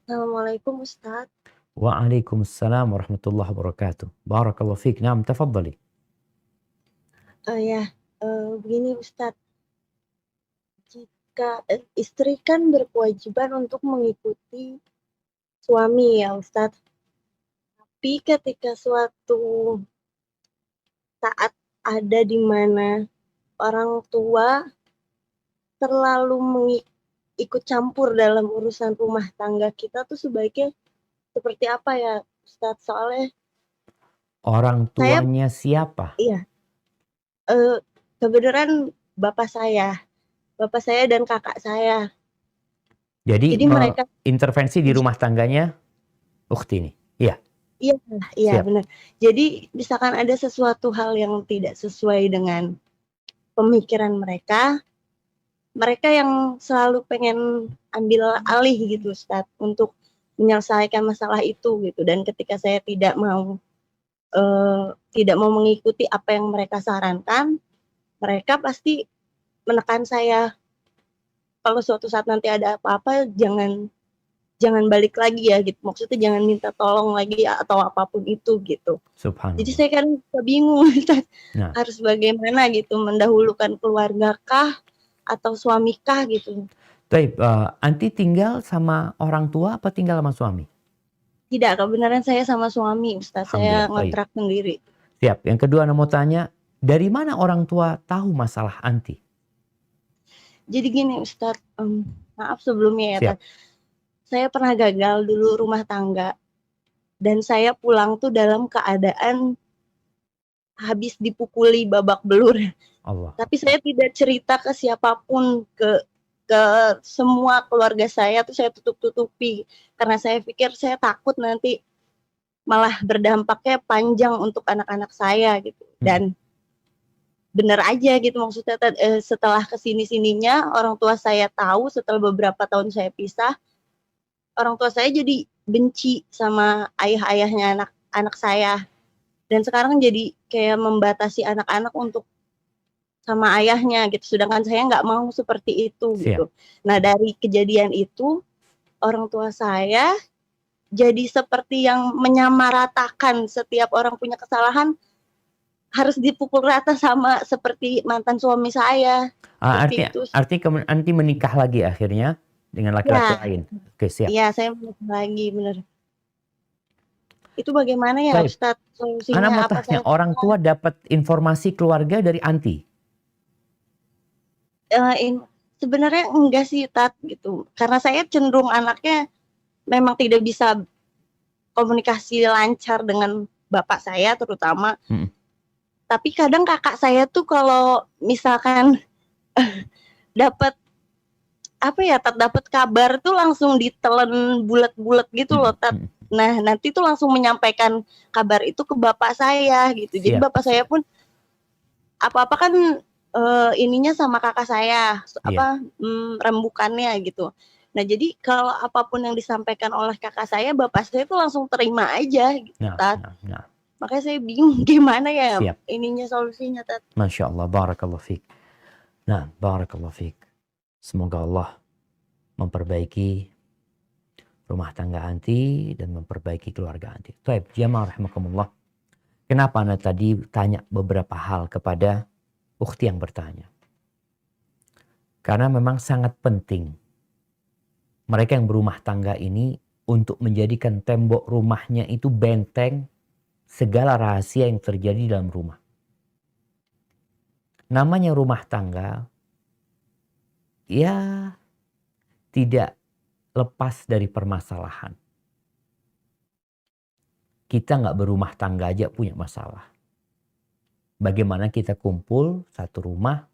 Assalamualaikum Ustadz. Waalaikumsalam warahmatullahi wabarakatuh. Barakallahu fiik. Naam, tafadhali. Ya, begini Ustadz, jika istri kan berkewajiban untuk mengikuti suami ya Ustadz, tapi ketika suatu saat ada di mana orang tua terlalu ikut campur dalam urusan rumah tangga kita tuh sebaiknya seperti apa ya Ustadz? Soalnya Orang saya, tuanya siapa? iya, kebenaran bapak saya dan kakak saya. Jadi Jadi mereka, intervensi di rumah tangganya ukhti ini. Iya, iya, iya siap. benar. Jadi misalkan ada sesuatu hal yang tidak sesuai dengan pemikiran mereka, mereka yang selalu pengen ambil alih gitu Ustadz untuk menyelesaikan masalah itu gitu. Dan ketika saya tidak mau mengikuti apa yang mereka sarankan, mereka pasti menekan saya, kalau suatu saat nanti ada apa-apa jangan balik lagi ya gitu. Maksudnya jangan minta tolong lagi atau apapun itu gitu. Jadi Subhanallah. saya kan bingung Nah, harus bagaimana gitu, mendahulukan keluarga kah atau suami kah gitu. baik, anti tinggal sama orang tua apa tinggal sama suami? Tidak, kebenaran saya sama suami Ustaz, saya Alhamdulillah, baik. ngontrak sendiri. Siap. Yang kedua, Anda mau tanya, dari mana orang tua tahu masalah anti? Jadi gini Ustaz, maaf sebelumnya ya, Siap. saya pernah gagal dulu rumah tangga dan saya pulang tuh dalam keadaan habis dipukuli babak belur. Allah. Tapi saya tidak cerita ke siapapun, ke semua keluarga saya tuh saya tutup-tutupi karena saya pikir saya takut nanti malah berdampaknya panjang untuk anak-anak saya gitu. Dan bener aja gitu maksudnya, setelah kesini-sininya orang tua saya tahu, setelah beberapa tahun saya pisah, orang tua saya jadi benci sama ayah-ayahnya anak-anak saya. Dan sekarang jadi kayak membatasi anak-anak untuk sama ayahnya gitu, sedangkan saya nggak mau seperti itu Siap. gitu. Nah dari kejadian itu orang tua saya jadi seperti yang menyamaratakan setiap orang punya kesalahan harus dipukul rata sama seperti mantan suami saya. Seperti itu. Arti anti menikah lagi akhirnya dengan laki-laki Ya, lain. Oke, siap. iya saya menikah lagi bener. Itu bagaimana ya Baik. Ustadz Ana solusinya? mau Apa tanya, saya orang tua dapat informasi keluarga dari anti? sebenarnya enggak sih Tat gitu. Karena saya cenderung anaknya memang tidak bisa komunikasi lancar dengan bapak saya terutama. Tapi kadang kakak saya tuh kalau misalkan dapat apa ya, dapat kabar tuh langsung ditelan bulat-bulat gitu loh, Tat. Nah, nanti tuh langsung menyampaikan kabar itu ke bapak saya gitu. Jadi Siap, bapak saya siap. pun apa-apa kan ininya sama kakak saya, Iya. rembukannya gitu. Nah, jadi kalau apapun yang disampaikan oleh kakak saya, bapak saya tuh langsung terima aja gitu, Nah, Tat. nah, nah. Makanya saya bingung gimana ya Siap. ininya solusinya, Tat. Masya Allah, barakallah fiik. Nah, barakallah fiik. Semoga Allah memperbaiki rumah tangga anti dan memperbaiki keluarga anti. Baik, jamaah rahimakumullah. Kenapa Anda tadi tanya beberapa hal kepada ukhti yang bertanya? Karena memang sangat penting mereka yang berumah tangga ini untuk menjadikan tembok rumahnya itu benteng segala rahasia yang terjadi dalam rumah. Namanya rumah tangga, ya tidak lepas dari permasalahan. Kita nggak berumah tangga aja punya masalah. Bagaimana kita kumpul satu rumah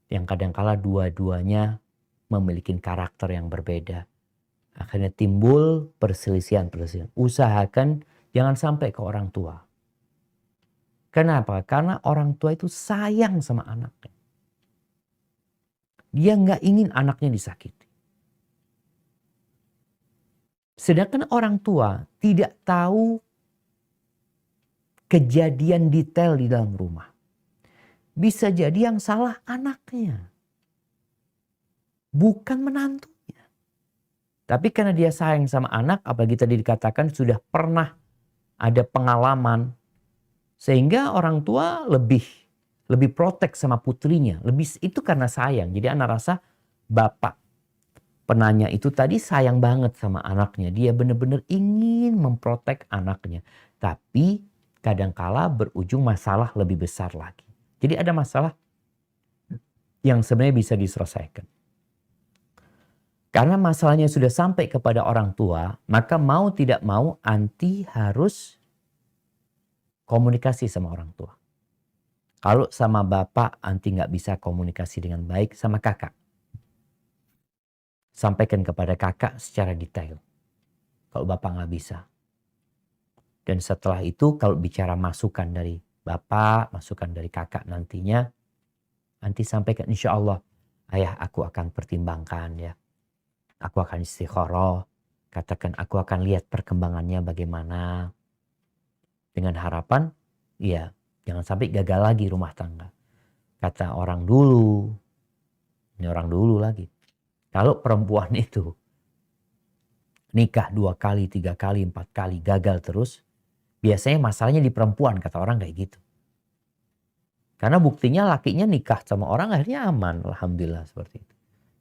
yang kadangkala dua-duanya memiliki karakter yang berbeda. Akhirnya timbul perselisihan-perselisihan. Usahakan jangan sampai ke orang tua. Kenapa? Karena orang tua itu sayang sama anaknya. Dia nggak ingin anaknya disakiti. Sedangkan orang tua tidak tahu kejadian detail di dalam rumah. Bisa jadi yang salah anaknya. Bukan menantunya. Tapi karena dia sayang sama anak, apalagi tadi dikatakan sudah pernah ada pengalaman, sehingga orang tua lebih protek sama putrinya. Itu karena sayang. Jadi anak rasa bapak penanya itu tadi sayang banget sama anaknya. Dia benar-benar ingin memprotek anaknya. Tapi kadangkala berujung masalah lebih besar lagi. Jadi ada masalah yang sebenarnya bisa diselesaikan. Karena masalahnya sudah sampai kepada orang tua, maka mau tidak mau anti harus komunikasi sama orang tua. Kalau sama bapak anti nggak bisa komunikasi dengan baik, sama kakak. Sampaikan kepada kakak secara detail. Kalau bapak nggak bisa. Dan setelah itu kalau bicara masukan dari bapak, masukan dari kakak nantinya, anti sampaikan, insya Allah ayah aku akan pertimbangkan ya. Aku akan istikharah, katakan aku akan lihat perkembangannya bagaimana. Dengan harapan, ya jangan sampai gagal lagi rumah tangga. Kata orang dulu, ini orang dulu lagi. Kalau perempuan itu nikah 2 kali, 3 kali, 4 kali, gagal terus, biasanya masalahnya di perempuan, kata orang kayak gitu. Karena buktinya lakinya nikah sama orang akhirnya aman, alhamdulillah seperti itu.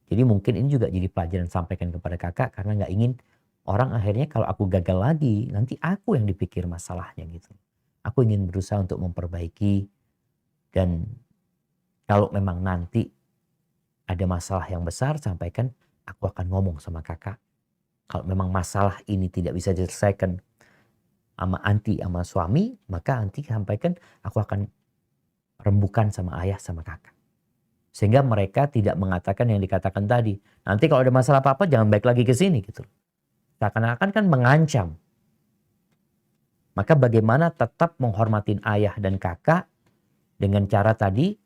Jadi mungkin ini juga jadi pelajaran sampaikan kepada kakak karena nggak ingin orang akhirnya kalau aku gagal lagi nanti aku yang dipikir masalahnya gitu. Aku ingin berusaha untuk memperbaiki dan kalau memang nanti ada masalah yang besar sampaikan aku akan ngomong sama kakak. Kalau memang masalah ini tidak bisa diselesaikan sama anti sama suami maka anti sampaikan aku akan rembukan sama ayah sama kakak. Sehingga mereka tidak mengatakan yang dikatakan tadi. Nanti kalau ada masalah apa-apa jangan balik lagi ke sini gitu. Seakan-akan kan mengancam. Maka bagaimana tetap menghormatin ayah dan kakak dengan cara tadi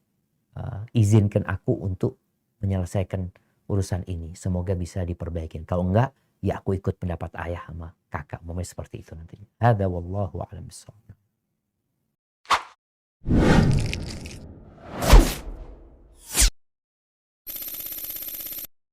izinkan aku untuk menyelesaikan urusan ini. Semoga bisa diperbaiki. Kalau enggak ya aku ikut pendapat ayah sama kakak. Seperti itu nantinya. Hadza wallahu a'lam bishawab.